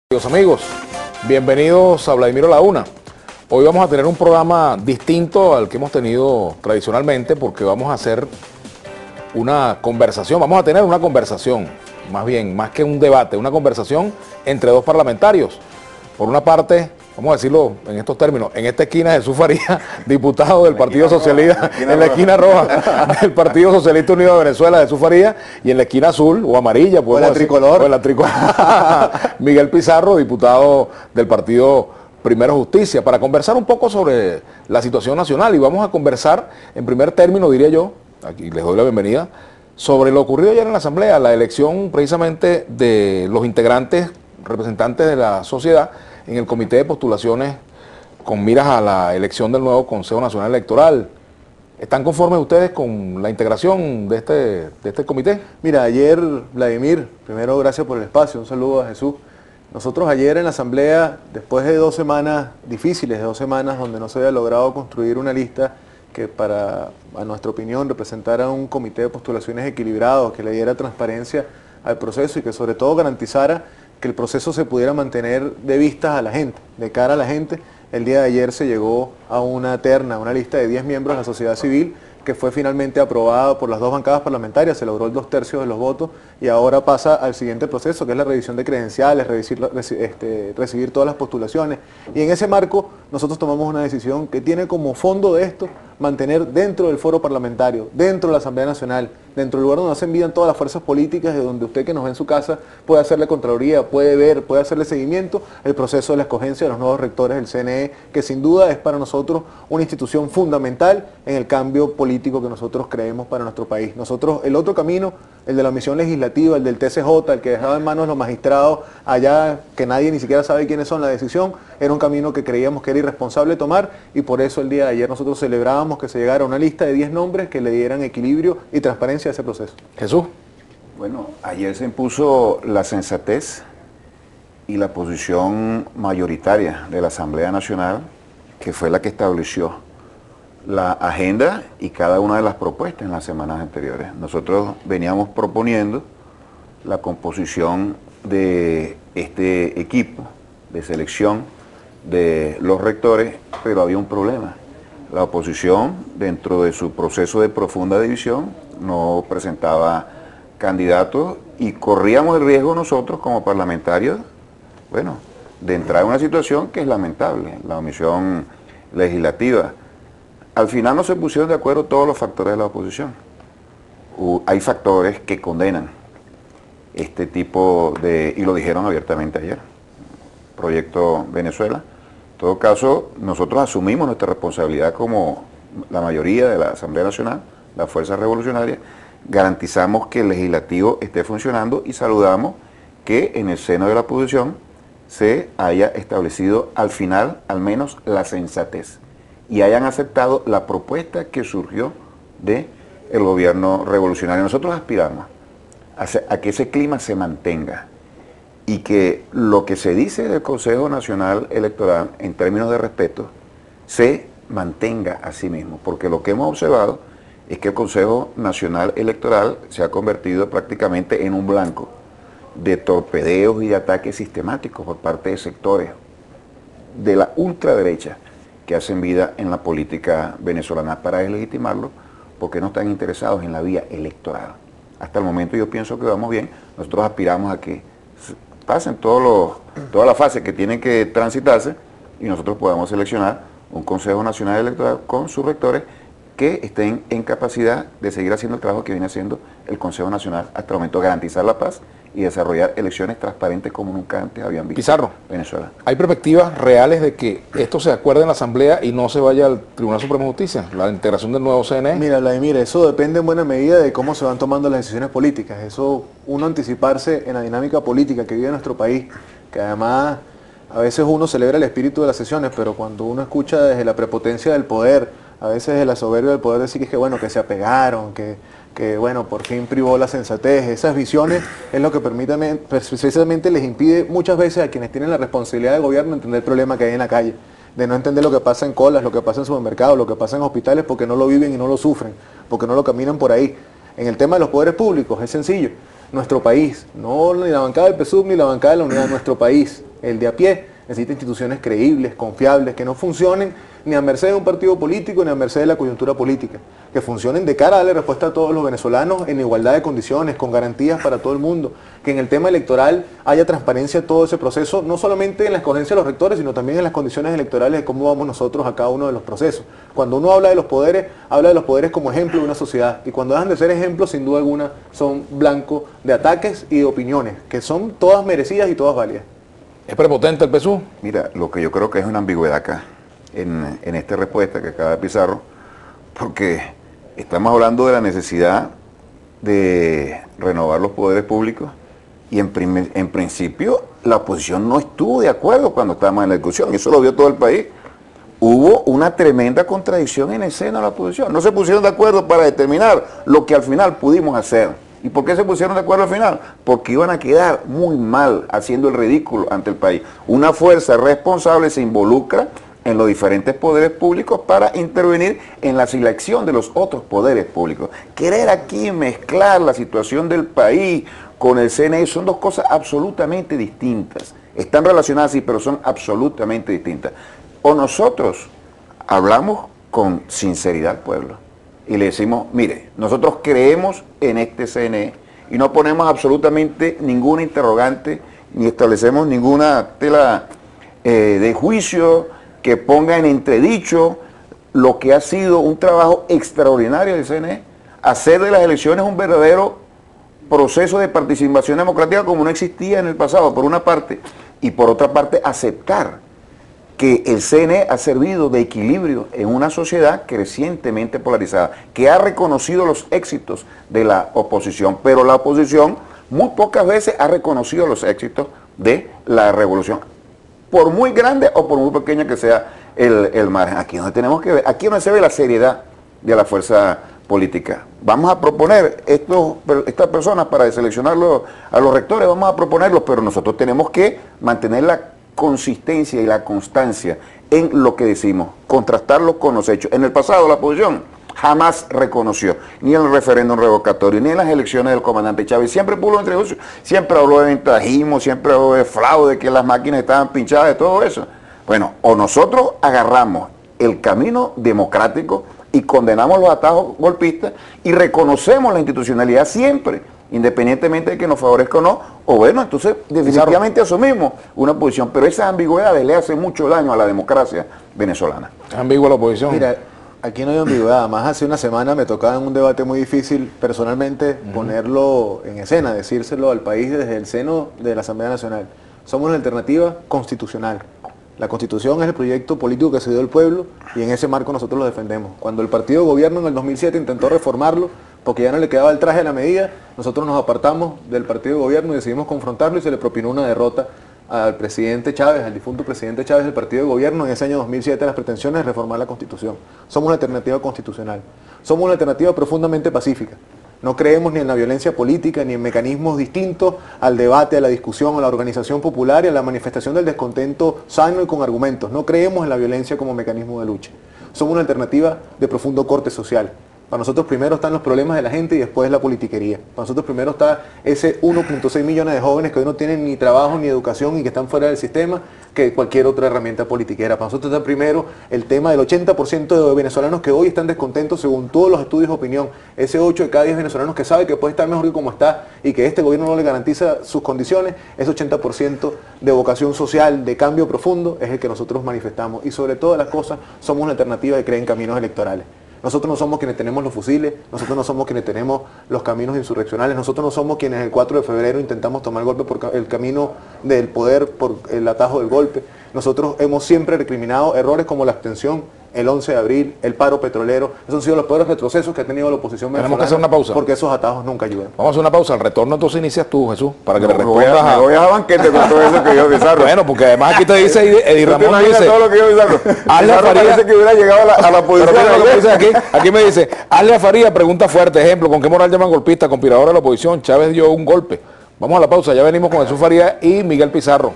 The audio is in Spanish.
Queridos amigos, bienvenidos a Vladimiro La Una. Hoy vamos a tener un programa distinto al que hemos tenido tradicionalmente porque vamos a hacer una conversación, vamos a tener una conversación, más bien, más que un debate, una conversación entre dos parlamentarios. Por una parte, vamos a decirlo en estos términos, en esta esquina Jesús Faría, diputado del Partido Socialista, en la esquina roja del Partido Socialista Unido de Venezuela, Jesús Faría, y en la esquina azul o amarilla, o la tricolor, Miguel Pizarro, diputado del Partido Primero Justicia, para conversar un poco sobre la situación nacional. Y vamos a conversar, en primer término, diría yo, aquí les doy la bienvenida, sobre lo ocurrido ayer en la Asamblea, la elección precisamente de los integrantes, representantes de la sociedad, en el comité de postulaciones con miras a la elección del nuevo Consejo Nacional Electoral. ¿Están conformes ustedes con la integración de este comité? Mira, ayer, Vladimir, primero gracias por el espacio, un saludo a Jesús. Nosotros ayer en la Asamblea, después de 2 semanas difíciles, de 2 semanas donde no se había logrado construir una lista que a nuestra opinión, representara un comité de postulaciones equilibrado, que le diera transparencia al proceso y que sobre todo garantizara que el proceso se pudiera mantener de vistas a la gente, de cara a la gente. El día de ayer se llegó a una terna, una lista de 10 miembros de la sociedad civil, que fue finalmente aprobada por las 2 bancadas parlamentarias, se logró el 2/3 de los votos y ahora pasa al siguiente proceso, que es la revisión de credenciales, recibir todas las postulaciones. Y en ese marco nosotros tomamos una decisión que tiene como fondo de esto mantener dentro del foro parlamentario, dentro de la Asamblea Nacional, dentro del lugar donde se envían todas las fuerzas políticas, de donde usted que nos ve en su casa puede hacerle contraloría, puede ver, puede hacerle seguimiento, el proceso de la escogencia de los nuevos rectores del CNE, que sin duda es para nosotros una institución fundamental en el cambio político que nosotros creemos para nuestro país. Nosotros, el otro camino, el de la misión legislativa, el del TCJ, el que dejaba en manos de los magistrados allá, que nadie ni siquiera sabe quiénes son la decisión, era un camino que creíamos que era irresponsable tomar y por eso el día de ayer nosotros celebrábamos que se llegara a una lista de 10 nombres que le dieran equilibrio y transparencia a ese proceso. Jesús. Bueno, ayer se impuso la sensatez y la posición mayoritaria de la Asamblea Nacional, que fue la que estableció la agenda y cada una de las propuestas en las semanas anteriores. Nosotros veníamos proponiendo la composición de este equipo de selección de los rectores, pero había un problema. La oposición, dentro de su proceso de profunda división, no presentaba candidatos y corríamos el riesgo nosotros como parlamentarios, bueno, de entrar en una situación que es lamentable, la omisión legislativa. Al final no se pusieron de acuerdo todos los factores de la oposición. Hay factores que condenan este tipo de, y lo dijeron abiertamente ayer, Proyecto Venezuela. En todo caso, nosotros asumimos nuestra responsabilidad como la mayoría de la Asamblea Nacional, la Fuerza Revolucionaria, garantizamos que el legislativo esté funcionando y saludamos que en el seno de la oposición se haya establecido al final al menos la sensatez y hayan aceptado la propuesta que surgió del gobierno revolucionario. Nosotros aspiramos a que ese clima se mantenga y que lo que se dice del Consejo Nacional Electoral en términos de respeto se mantenga a sí mismo, porque lo que hemos observado es que el Consejo Nacional Electoral se ha convertido prácticamente en un blanco de torpedeos y de ataques sistemáticos por parte de sectores de la ultraderecha que hacen vida en la política venezolana para deslegitimarlo, porque no están interesados en la vía electoral. Hasta el momento yo pienso que vamos bien, nosotros aspiramos a que pasen todas las fases que tienen que transitarse y nosotros podamos seleccionar un Consejo Nacional Electoral con sus rectores que estén en capacidad de seguir haciendo el trabajo que viene haciendo el Consejo Nacional hasta el momento, garantizar la paz y desarrollar elecciones transparentes como nunca antes habían visto Pizarro, Venezuela. ¿Hay perspectivas reales de que esto se acuerde en la Asamblea y no se vaya al Tribunal Supremo de Justicia, la integración del nuevo CNE? Mira, Vladimir, eso depende en buena medida de cómo se van tomando las decisiones políticas. Eso, uno anticiparse en la dinámica política que vive nuestro país, que además a veces uno celebra el espíritu de las sesiones, pero cuando uno escucha desde la prepotencia del poder, a veces desde la soberbia del poder decir que bueno, que se apegaron, que bueno, por fin privó la sensatez, esas visiones es lo que precisamente les impide muchas veces a quienes tienen la responsabilidad de gobierno entender el problema que hay en la calle, de no entender lo que pasa en colas, lo que pasa en supermercados, lo que pasa en hospitales, porque no lo viven y no lo sufren, porque no lo caminan por ahí. En el tema de los poderes públicos es sencillo. nuestro país, no ni la bancada del PSUV ni la bancada de la Unidad, nuestro país, el de a pie, necesita instituciones creíbles, confiables, que no funcionen ni a merced de un partido político ni a merced de la coyuntura política, que funcionen de cara a darle respuesta a todos los venezolanos en igualdad de condiciones, con garantías para todo el mundo, que en el tema electoral haya transparencia en todo ese proceso, no solamente en la escogencia de los rectores, sino también en las condiciones electorales de cómo vamos nosotros a cada uno de los procesos. Cuando uno habla de los poderes como ejemplo de una sociedad, y cuando dejan de ser ejemplos, sin duda alguna, son blanco de ataques y de opiniones, que son todas merecidas y todas válidas. ¿Es prepotente el PSUV? Mira, lo que yo creo que es una ambigüedad acá, en esta respuesta que acaba de Pizarro, porque estamos hablando de la necesidad de renovar los poderes públicos y en principio la oposición no estuvo de acuerdo cuando estábamos en la discusión, eso lo vio todo el país. Hubo una tremenda contradicción en el seno de la oposición, no se pusieron de acuerdo para determinar lo que al final pudimos hacer. ¿Y por qué se pusieron de acuerdo al final? Porque iban a quedar muy mal haciendo el ridículo ante el país. Una fuerza responsable se involucra en los diferentes poderes públicos para intervenir en la selección de los otros poderes públicos. Querer aquí mezclar la situación del país con el CNE son dos cosas absolutamente distintas. Están relacionadas sí, pero son absolutamente distintas. O nosotros hablamos con sinceridad al pueblo y le decimos, mire, nosotros creemos en este CNE y no ponemos absolutamente ninguna interrogante ni establecemos ninguna tela de juicio que ponga en entredicho lo que ha sido un trabajo extraordinario del CNE, hacer de las elecciones un verdadero proceso de participación democrática como no existía en el pasado, por una parte, y por otra parte aceptar que el CNE ha servido de equilibrio en una sociedad crecientemente polarizada, que ha reconocido los éxitos de la oposición, pero la oposición muy pocas veces ha reconocido los éxitos de la revolución, por muy grande o por muy pequeña que sea el margen. Aquí donde tenemos que ver, aquí donde se ve la seriedad de la fuerza política. Vamos a proponer estas personas para seleccionar a los rectores, vamos a proponerlos, pero nosotros tenemos que mantener la consistencia y la constancia en lo que decimos, contrastarlo con los hechos. En el pasado la oposición jamás reconoció, ni en el referéndum revocatorio, ni en las elecciones del comandante Chávez, siempre puso entre ellos, siempre habló de ventajismo, siempre habló de fraude, que las máquinas estaban pinchadas, de todo eso. Bueno, o nosotros agarramos el camino democrático y condenamos los atajos golpistas y reconocemos la institucionalidad siempre, independientemente de que nos favorezca o no, o bueno, entonces definitivamente asumimos una posición, pero esas ambigüedades le hacen mucho daño a la democracia venezolana. ¿Es ambigua la oposición? Mira, aquí no hay ambigüedad, además hace una semana me tocaba en un debate muy difícil personalmente ponerlo en escena, decírselo al país desde el seno de la Asamblea Nacional. Somos una alternativa constitucional. La Constitución es el proyecto político que se dio al pueblo y en ese marco nosotros lo defendemos. Cuando el partido de gobierno en el 2007 intentó reformarlo porque ya no le quedaba el traje a la medida, nosotros nos apartamos del partido de gobierno y decidimos confrontarlo y se le propinó una derrota al presidente Chávez, al difunto presidente Chávez del partido de gobierno en ese año 2007 las pretensiones de reformar la Constitución. Somos una alternativa constitucional. Somos una alternativa profundamente pacífica. No creemos ni en la violencia política, ni en mecanismos distintos al debate, a la discusión, a la organización popular y a la manifestación del descontento sano y con argumentos. No creemos en la violencia como mecanismo de lucha. Somos una alternativa de profundo corte social. Para nosotros primero están los problemas de la gente y después la politiquería. Para nosotros primero está ese 1.6 millones de jóvenes que hoy no tienen ni trabajo ni educación y que están fuera del sistema que cualquier otra herramienta politiquera. Para nosotros está primero el tema del 80% de venezolanos que hoy están descontentos según todos los estudios de opinión. Ese 8 de cada 10 venezolanos que sabe que puede estar mejor que como está y que este gobierno no le garantiza sus condiciones, ese 80% de vocación social, de cambio profundo, es el que nosotros manifestamos. Y sobre todas las cosas somos una alternativa que cree en caminos electorales. Nosotros no somos quienes tenemos los fusiles, nosotros no somos quienes tenemos los caminos insurreccionales, nosotros no somos quienes el 4 de febrero intentamos tomar el golpe por el camino del poder, por el atajo del golpe. Nosotros hemos siempre recriminado errores como la abstención, el 11 de abril, el paro petrolero. Esos han sido los peores retrocesos que ha tenido la oposición venezolana. Tenemos que hacer una pausa. Porque esos atajos nunca ayudan. Vamos a hacer una pausa. Al retorno entonces inicias tú, Jesús, para que No, le respondas me voy a banquete con todo eso que yo Pizarro. Bueno, porque además aquí te dice Eddie ¿Tú te Ramón, imaginas dice, todo lo que yo Pizarro? hazle a Pizarro Faría, parece que hubiera llegado a la posición. pero mira lo que dice aquí me dice, hazle a Faría pregunta fuerte, ejemplo, ¿con qué moral llaman golpista? Conspirador de la oposición, Chávez dio un golpe. Vamos a la pausa, ya venimos con Jesús Faría y Miguel Pizarro.